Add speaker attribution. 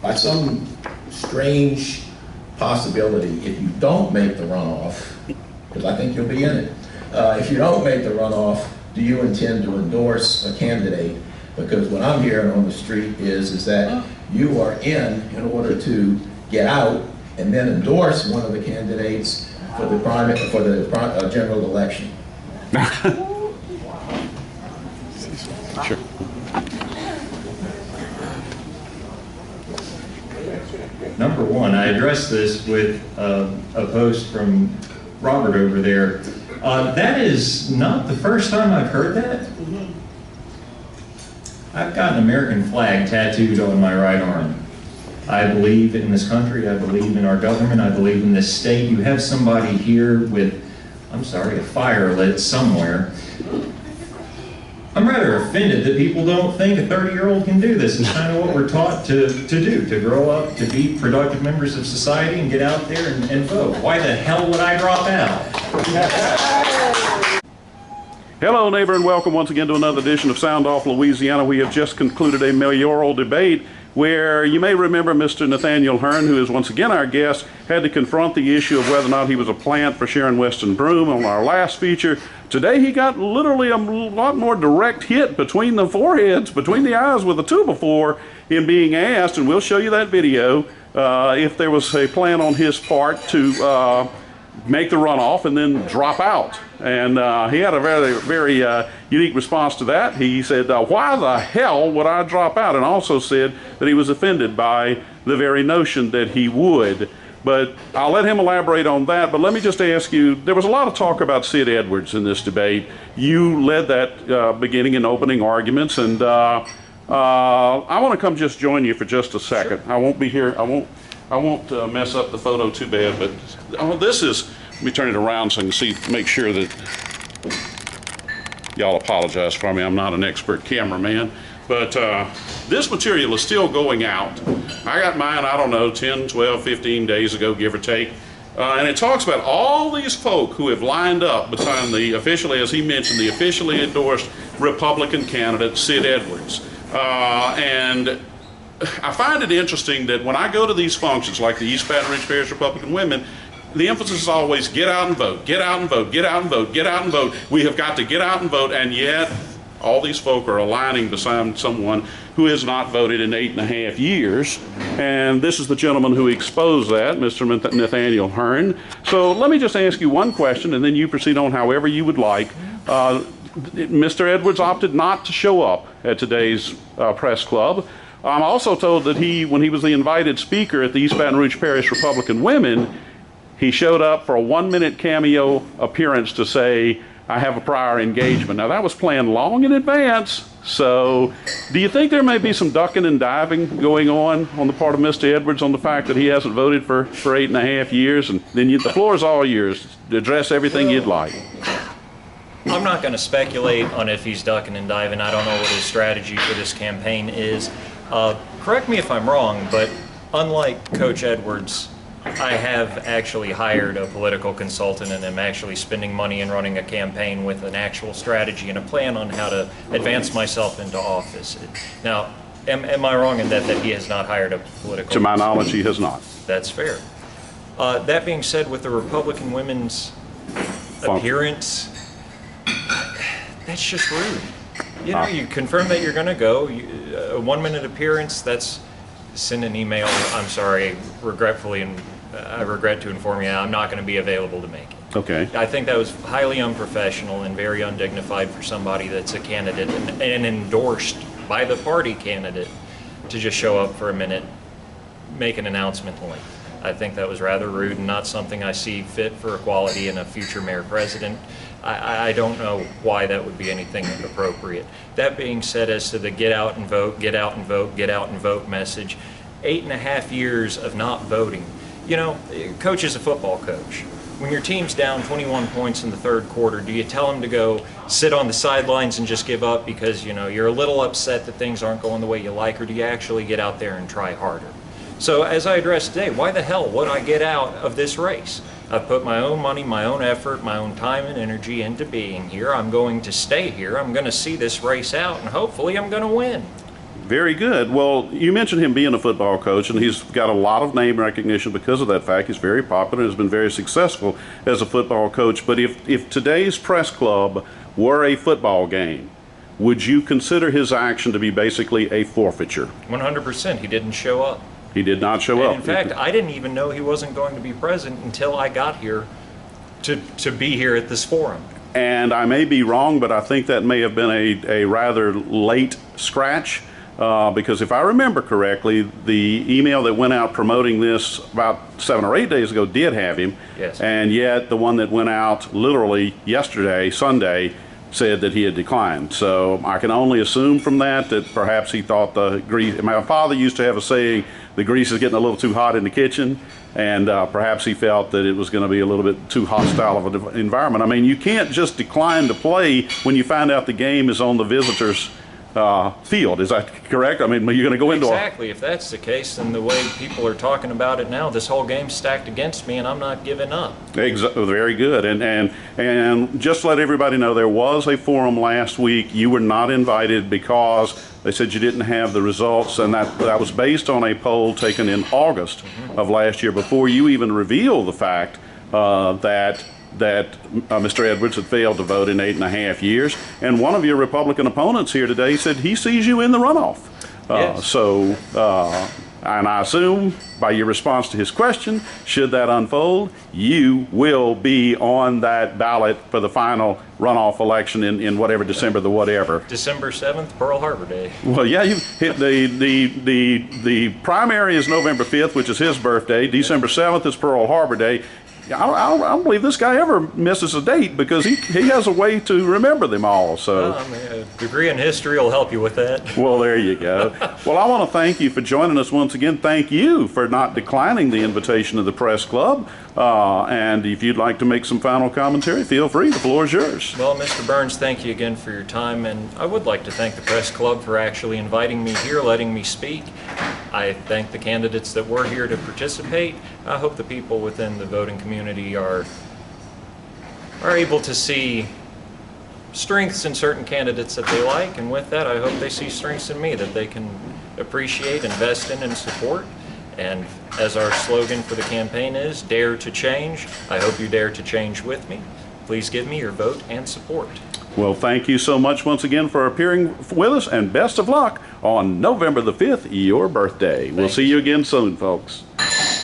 Speaker 1: by some strange possibility, if you don't make the runoff, because I think you'll be in it, if you don't make the runoff, do you intend to endorse a candidate? Because what I'm hearing on the street is that you are in order to get out and then endorse one of the candidates for the general election.
Speaker 2: Sure.
Speaker 3: Number one, I addressed this with a post from Robert over there. That is not the first time I've heard that. I've got an American flag tattooed on my right arm. I believe in this country, I believe in our government, I believe in this state. You have somebody here with, I'm sorry, a fire lit somewhere. I'm rather offended that people don't think a 30-year-old can do this. It's kind of what we're taught to do, to grow up, to be productive members of society and get out there and vote. Why the hell would I drop out?
Speaker 2: Hello, neighbor, and welcome once again to another edition of Sound Off Louisiana. We have just concluded a mayoral debate where you may remember Mr. Nathaniel Hearn, who is once again our guest, had to confront the issue of whether or not he was a plant for Sharon Weston Broome on our last feature. Today he got literally a lot more direct hit between the foreheads, between the eyes with a 2x4 in being asked, and we'll show you that video, if there was a plan on his part to make the runoff and then drop out. And he had a very unique response to that. He said, why the hell would I drop out? And also said that he was offended by the very notion that he would. But I'll let him elaborate on that. But let me just ask you, there was a lot of talk about Sid Edwards in this debate. You led that beginning and opening arguments, and I want to come just join you for just a second. Sure. I won't be here. I won't mess up the photo too bad, but this is, let me turn it around so I can see, make sure that y'all apologize for me. I'm not an expert cameraman, but this material is still going out. I got mine, I don't know, 10, 12, 15 days ago, give or take. And it talks about all these folk who have lined up behind the officially, as he mentioned, the officially endorsed Republican candidate, Sid Edwards. And I find it interesting that when I go to these functions, like the East Baton Rouge Parish Republican Women, the emphasis is always get out and vote, get out and vote, get out and vote, get out and vote. We have got to get out and vote, and yet all these folk are aligning beside someone who has not voted in 8.5 years. And this is the gentleman who exposed that, Mr. Nathaniel Hearn. So let me just ask you one question, and then you proceed on however you would like. Mr. Edwards opted not to show up at today's press club. I'm also told that when he was the invited speaker at the East Baton Rouge Parish Republican Women, he showed up for a 1-minute cameo appearance to say, I have a prior engagement. Now that was planned long in advance, so do you think there may be some ducking and diving going on the part of Mr. Edwards on the fact that he hasn't voted for 8.5 years? And then the floor is all yours to address everything you'd like.
Speaker 3: I'm not going to speculate on if he's ducking and diving. I don't know what his strategy for this campaign is. Correct me if I'm wrong, but unlike Coach Edwards, I have actually hired a political consultant and am actually spending money and running a campaign with an actual strategy and a plan on how to advance myself into office. Now, am I wrong in that he has not hired a political
Speaker 2: To my knowledge, he has not.
Speaker 3: That's fair. That being said, with the Republican women's appearance, that's just rude. You know, you confirm that you're going to go. A 1-minute appearance, that's send an email. I'm sorry, regretfully, and I regret to inform you, I'm not going to be available to make it.
Speaker 2: Okay.
Speaker 3: I think that was highly unprofessional and very undignified for somebody that's a candidate and endorsed by the party candidate to just show up for a minute, make an announcement and leave. I think that was rather rude and not something I see fit for equality in a future mayor president. I don't know why that would be anything appropriate. That being said, as to the get out and vote, get out and vote, get out and vote message, 8.5 years of not voting. You know, coach is a football coach. When your team's down 21 points in the third quarter, do you tell them to go sit on the sidelines and just give up because, you know, you're a little upset that things aren't going the way you like, or do you actually get out there and try harder? So as I addressed today, why the hell would I get out of this race? I've put my own money, my own effort, my own time and energy into being here. I'm going to stay here. I'm going to see this race out, and hopefully I'm going to win.
Speaker 2: Very good. Well, you mentioned him being a football coach, and he's got a lot of name recognition because of that fact. He's very popular and has been very successful as a football coach. But if today's press club were a football game, would you consider his action to be basically a forfeiture?
Speaker 3: 100%. He didn't show up.
Speaker 2: He did not show up.
Speaker 3: In fact, I didn't even know he wasn't going to be present until I got here to be here at this forum.
Speaker 2: And I may be wrong, but I think that may have been a rather late scratch. Because if I remember correctly, the email that went out promoting this about 7 or 8 days ago did have him.
Speaker 3: Yes.
Speaker 2: And yet the one that went out literally yesterday, Sunday, said that he had declined. So I can only assume from that perhaps he thought the grease. My father used to have a saying, the grease is getting a little too hot in the kitchen. And perhaps he felt that it was going to be a little bit too hostile of an environment. I mean, you can't just decline to play when you find out the game is on the visitors' field. Is that correct? I mean, you're going to go into
Speaker 3: exactly. If that's the case, then the way people are talking about it now, this whole game's stacked against me, and I'm not giving up.
Speaker 2: Very good. And just to let everybody know, there was a forum last week. You were not invited because they said you didn't have the results, and that was based on a poll taken in August of last year, before you even revealed the fact that Mr. Edwards had failed to vote in 8.5 years. And one of your Republican opponents here today said he sees you in the runoff.
Speaker 3: Yes.
Speaker 2: And I assume by your response to his question, should that unfold, you will be on that ballot for the final runoff election in whatever December the whatever.
Speaker 3: December 7th, Pearl Harbor Day.
Speaker 2: Well, yeah, you hit the primary is November 5th, which is his birthday. December 7th is Pearl Harbor Day. I don't believe this guy ever misses a date, because he has a way to remember them all. So,
Speaker 3: A degree in history will help you with that.
Speaker 2: well, there you go. Well, I want to thank you for joining us once again. Thank you for not declining the invitation of the press club. And if you'd like to make some final commentary, feel free. The floor is yours.
Speaker 3: Well, Mr. Burns, thank you again for your time, and I would like to thank the press club for actually inviting me here, letting me speak. I thank the candidates that were here to participate. I hope the people within the voting community are able to see strengths in certain candidates that they like, and with that, I hope they see strengths in me that they can appreciate, invest in, and support. And as our slogan for the campaign is, dare to change, I hope you dare to change with me. Please give me your vote and support.
Speaker 2: Well, thank you so much once again for appearing with us, and best of luck on November the 5th, your birthday. We'll see you again soon, folks.